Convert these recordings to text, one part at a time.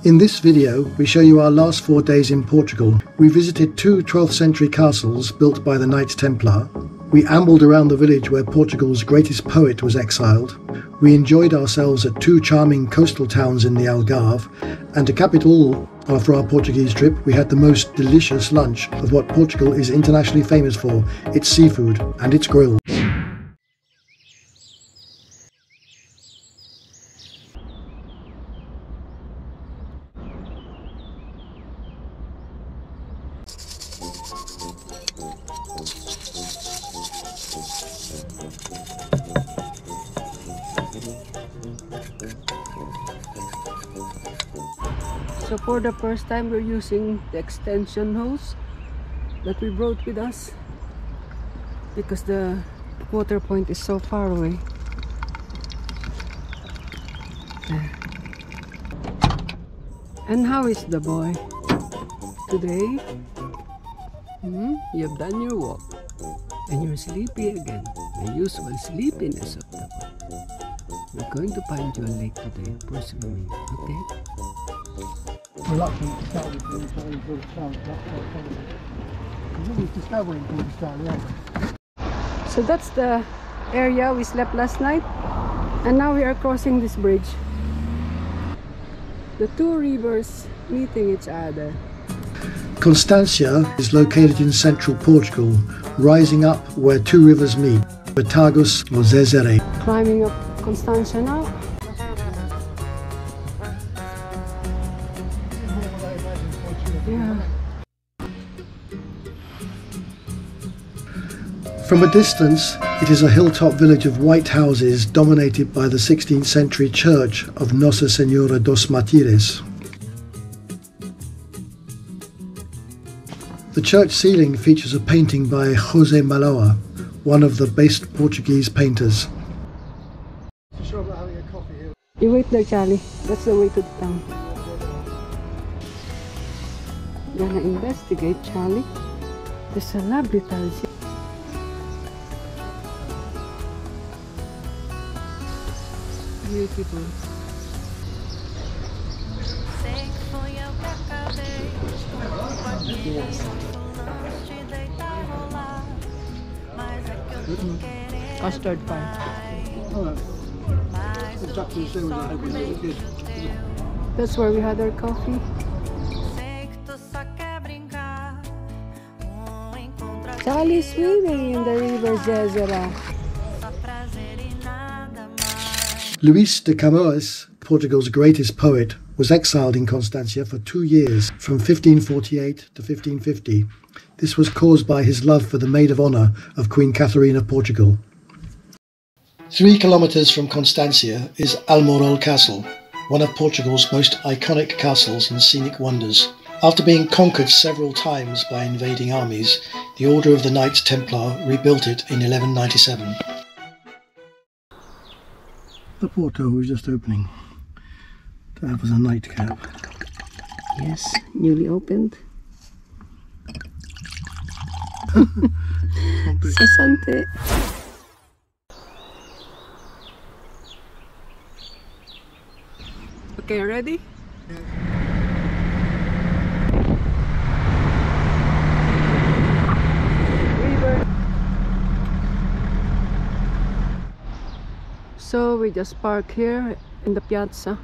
In this video, we show you our last 4 days in Portugal. We visited 2 12th century castles built by the Knights Templar. We ambled around the village where Portugal's greatest poet was exiled. We enjoyed ourselves at 2 charming coastal towns in the Algarve. And to cap it all, after our Portuguese trip, we had the most delicious lunch of what Portugal is internationally famous for, its seafood and its grills. So for the first time, we're using the extension hose that we brought with us because the water point is so far away. There. And how is the boy today? You've done your walk and you're sleepy again, the usual sleepiness of the boy. We're going to find you a lake today for swimming, okay? Reluctant to start with the start, discovering the start, yeah. So that's the area we slept last night, and now we are crossing this bridge. The 2 rivers meeting each other. Constancia is located in central Portugal, rising up where 2 rivers meet, Batagus or Zezere. Climbing up Constancia now. Yeah. From a distance, it is a hilltop village of white houses dominated by the 16th century church of Nossa Senhora dos Martires. The church ceiling features a painting by José Maloa, one of the best Portuguese painters. Sure about having a coffee here. You wait there, Charlie. That's the way to the town. Gonna investigate, Charlie. There's a laboratory. Beautiful. Custard pie. That's where we had our coffee. Charlie swimming in the river Zezera. Luís de Camões, Portugal's greatest poet, was exiled in Constancia for 2 years, from 1548 to 1550. This was caused by his love for the maid of honour of Queen Catherine of Portugal. 3 kilometres from Constancia is Almorol Castle, one of Portugal's most iconic castles and scenic wonders. After being conquered several times by invading armies, the Order of the Knights Templar rebuilt it in 1197. The Porto was just opening. That was a nightcap. Yes, newly opened. Sasante. Okay, ready? So we just park here in the piazza,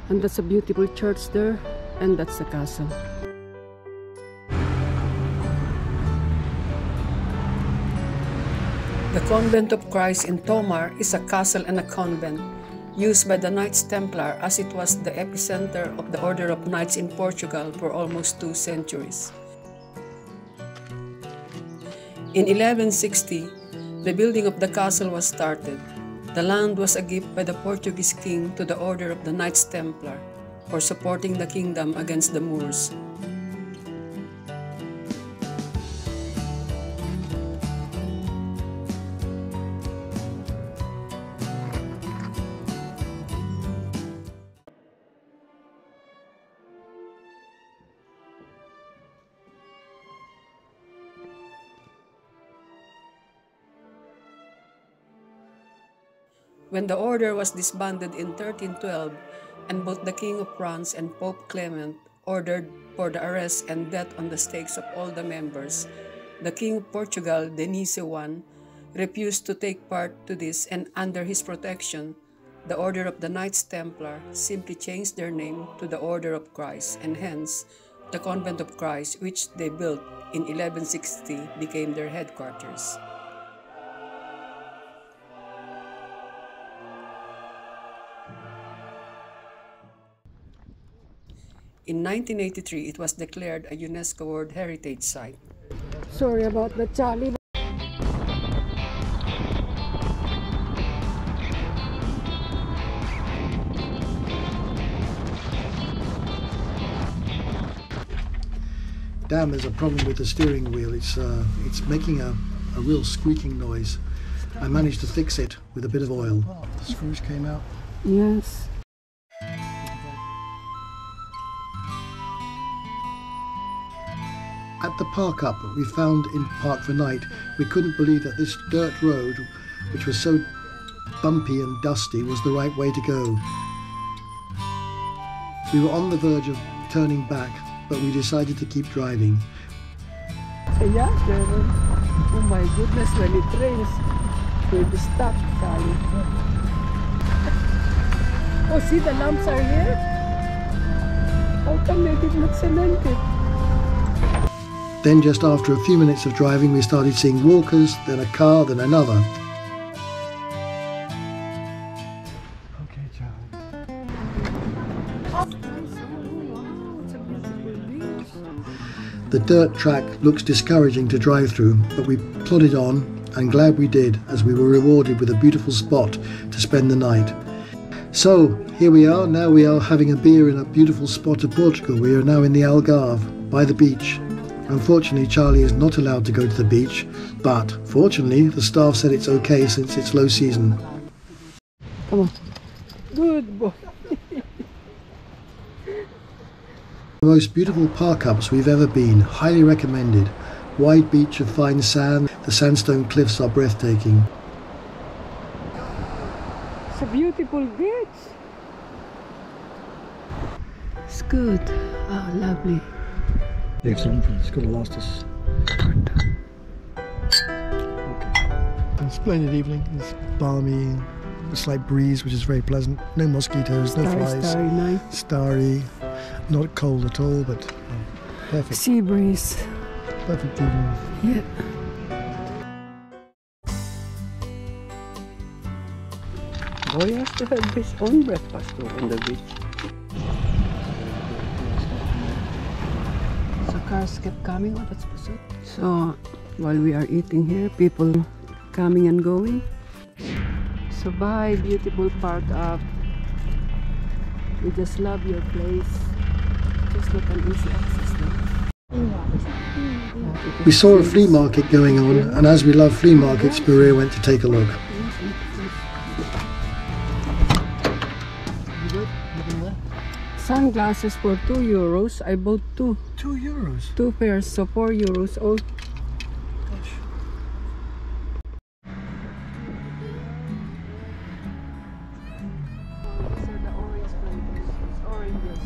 and that's a beautiful church there, and that's the castle. The Convent of Christ in Tomar is a castle and a convent used by the Knights Templar, as it was the epicenter of the Order of Knights in Portugal for almost 2 centuries. In 1160, the building of the castle was started. The land was a gift by the Portuguese king to the Order of the Knights Templar for supporting the kingdom against the Moors. When the order was disbanded in 1312, and both the King of France and Pope Clement ordered for the arrest and death on the stakes of all the members. The King of Portugal, Denise I, refused to take part to this, and under his protection, the Order of the Knights Templar simply changed their name to the Order of Christ, and hence, the Convent of Christ, which they built in 1160, became their headquarters. In 1983, it was declared a UNESCO World Heritage Site. Sorry about the Charlie. Damn, there's a problem with the steering wheel. It's making a real squeaking noise. I managed to fix it with a bit of oil. The screws came out. Yes. At the park up we found in Park for Night, we couldn't believe that this dirt road, which was so bumpy and dusty, was the right way to go. We were on the verge of turning back, but we decided to keep driving. Yeah, Kevin. Oh my goodness, when it rains, we'll be stuck, Charlie. Oh, see, the lamps are here? How come they did not cement it? Then just after a few minutes of driving, we started seeing walkers, then a car, then another. Okay, Charlie. The dirt track looks discouraging to drive through, but we plodded on, and glad we did, as we were rewarded with a beautiful spot to spend the night. So, here we are. Now we are having a beer in a beautiful spot of Portugal. We are now in the Algarve, by the beach. Unfortunately, Charlie is not allowed to go to the beach, but fortunately, the staff said it's okay since it's low season. Come on. Good boy. The most beautiful park-ups we've ever been, highly recommended. Wide beach of fine sand, the sandstone cliffs are breathtaking. It's a beautiful beach. It's good. Oh, lovely. Excellent, it's going to last us. Okay. Splendid evening, it's balmy, a slight breeze which is very pleasant, no mosquitoes, no flies. Starry night. Starry, not cold at all, but perfect. Sea breeze. Perfect evening. Yeah. Boy has to have his own breakfast on the beach. So cars kept coming. Oh, that's busy. So while we are eating here, people coming and going. So bye, beautiful park up. We just love your place. Just not an easy access though. We saw a flea market going on, and as we love flea markets, Maria went to take a look. Sunglasses for €2. I bought two. €2? 2 pairs, so €4. Oh. These are the orange flavors. It's oranges.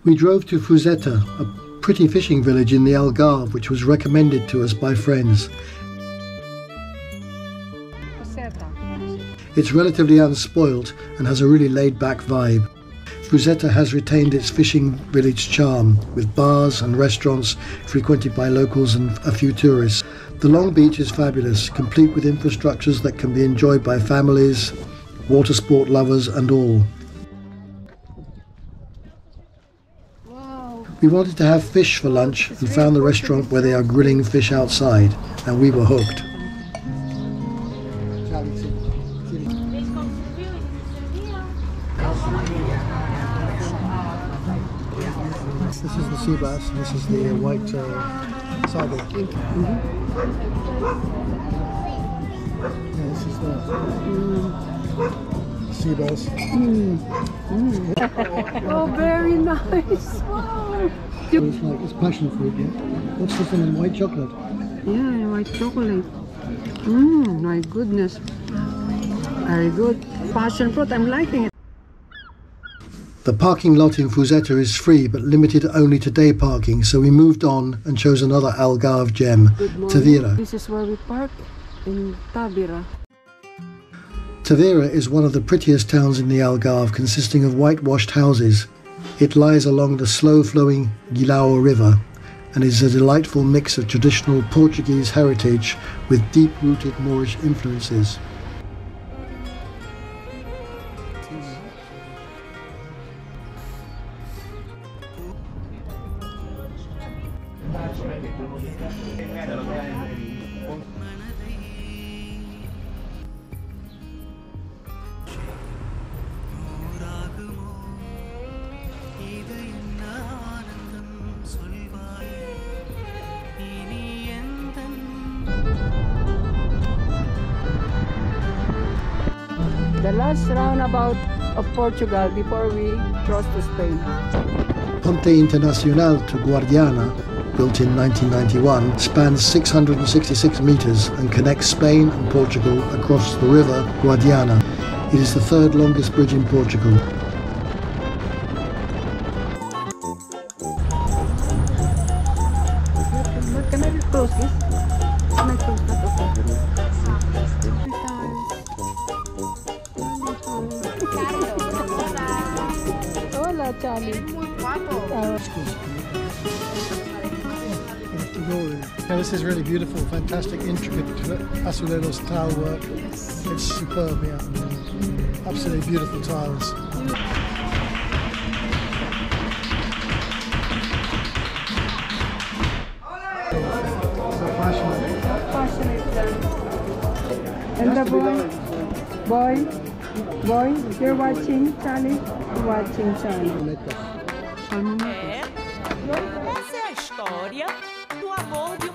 We drove to Fuzeta, a pretty fishing village in the Algarve, which was recommended to us by friends. It's relatively unspoilt and has a really laid-back vibe. Fuzeta has retained its fishing village charm, with bars and restaurants frequented by locals and a few tourists. The long beach is fabulous, complete with infrastructures that can be enjoyed by families, water sport lovers and all. We wanted to have fish for lunch and found the restaurant where they are grilling fish outside, and we were hooked. This is the sea bass, and this is the white sardine. Yeah. species there. Seabirds. Oh, very nice. Wow. It's passion fruit, yeah? What's this one? White chocolate? Yeah, white chocolate. My goodness. Very good. Passion fruit, I'm liking it. The parking lot in Fuseta is free but limited only to day parking, so we moved on and chose another Algarve gem, Tavira. This is where we park in Tavira. Tavira is one of the prettiest towns in the Algarve, consisting of whitewashed houses. It lies along the slow-flowing Guilao River and is a delightful mix of traditional Portuguese heritage with deep-rooted Moorish influences. The last roundabout of Portugal before we cross to Spain. Ponte Internacional to Guadiana, built in 1991, spans 666 meters and connects Spain and Portugal across the river Guadiana. It is the third longest bridge in Portugal. Can I close this? Can I close that? Hola, Charlie. Now, this is really beautiful, fantastic, intricate azulejos tile work. It's superb, yeah. Absolutely beautiful tiles. So passionate. And the boy, you're watching, Charlie? You're watching, Charlie. Essa é a história do amor de